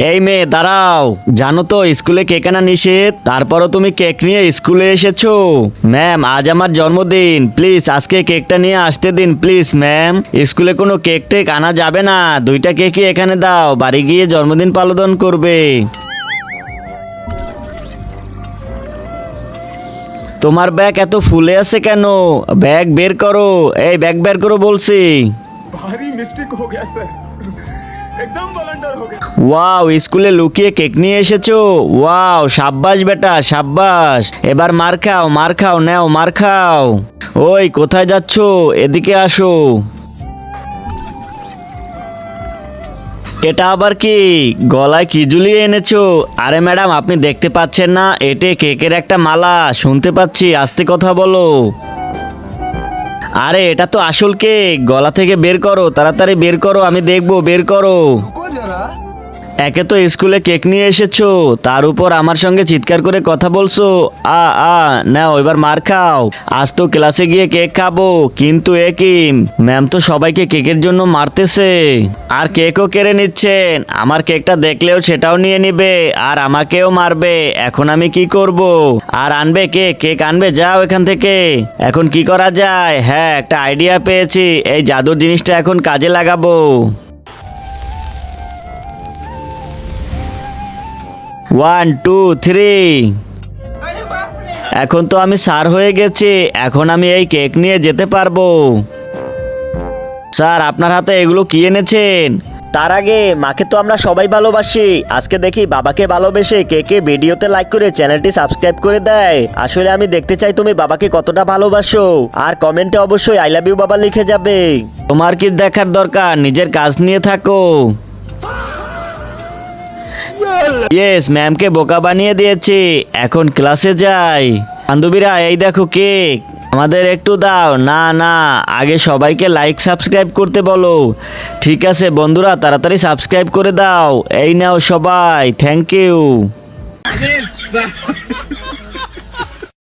এই মেয়ে দাঁড়াও, জানো তো স্কুলে কেক আনা নিষেধ, তারপরও তুমি কেক নিয়ে স্কুলে এসেছো। ম্যাম আজ আমার জন্মদিন, প্লিজ আজকে কেকটা নিয়ে আসতে দিন প্লিজ ম্যাম। স্কুলে কোনো কেক টেক আনা যাবে না, দুইটা কেকই এখানে দাও, বাড়ি গিয়ে জন্মদিন পালন করবে। তোমার ব্যাগ এত ফুলে আছে কেন? ব্যাগ বের করো, এই ব্যাগ বের করো বলছি। भारी मिस्टेक हो गया सर, एकदम ब्लंडर हो गया। ওয়াও, স্কুলে লুকিয়ে কেক নিয়ে এসেছো, ওয়াও সাব্বাস বেটা সাব্বাস। এবার মার খাও মার খাও, নাও মার খাও। ওই কোথায় যাচ্ছো, এদিকে আসো। এটা আবার কি, গলায় কি ঝুলিয়ে এনেছো? আরে ম্যাডাম আপনি দেখতে পাচ্ছেন না, এটা কেকের একটা মালা, শুনতে পাচ্ছি, আস্তে কথা বলো। আরে এটা তো আসল কেক, গলা থেকে বের করো, তাড়াতাড়ি বের করো, আমি দেখবো, বের করো। रुको जरा। একে তো স্কুলে কেক নিয়ে এসেছো, তার উপর আমার সঙ্গে চিৎকার করে কথা বলছো। আ আ নাও এবার মার খাও। আজ তো ক্লাসে গিয়ে কেক খাবো, কিন্তু একই ম্যাম তো সবাইকে কেকের জন্য মারতেছে, আর কেকও কেড়ে নিচ্ছেন। আমার কেকটা দেখলেও সেটাও নিয়ে নিবে, আর আমাকেও মারবে। এখন আমি কি করব? আর আনবে কেক, কেক আনবে, যাও এখান থেকে। এখন কি করা যায়? হ্যাঁ একটা আইডিয়া পেয়েছি, এই জাদুর জিনিসটা এখন কাজে লাগাবো। 1 2 3। এখন তো আমি স্যার হয়ে গেছি, এখন আমি এই কেক নিয়ে যেতে পারবো। স্যার আপনার হাতে এগুলো কি এনেছেন? তার আগে মাকে তো আমরা সবাই ভালোবাসি, আজকে দেখি বাবাকে ভালোবেসে কেকে ভিডিওতে লাইক করে চ্যানেলটি সাবস্ক্রাইব করে দেয়। আসলে আমি দেখতে চাই তুমি বাবাকে কতটা ভালোবাসো, আর কমেন্টে অবশ্যই আই লাভ ইউ বাবা লিখে যাবে। তোমার কি দেখার দরকার, নিজের কাজ নিয়ে থাকো। ইয়েস, ম্যামকে বোকা বানিয়ে দিয়েছি, এখন ক্লাসে যাই। বান্ধবীরা এই দেখো কেক, আমাদের একটু দাও। না না, আগে সবাইকে লাইক সাবস্ক্রাইব করতে বলো। ঠিক আছে বন্ধুরা, তাড়াতাড়ি সাবস্ক্রাইব করে দাও। এই নাও সবাই, থ্যাংক ইউ।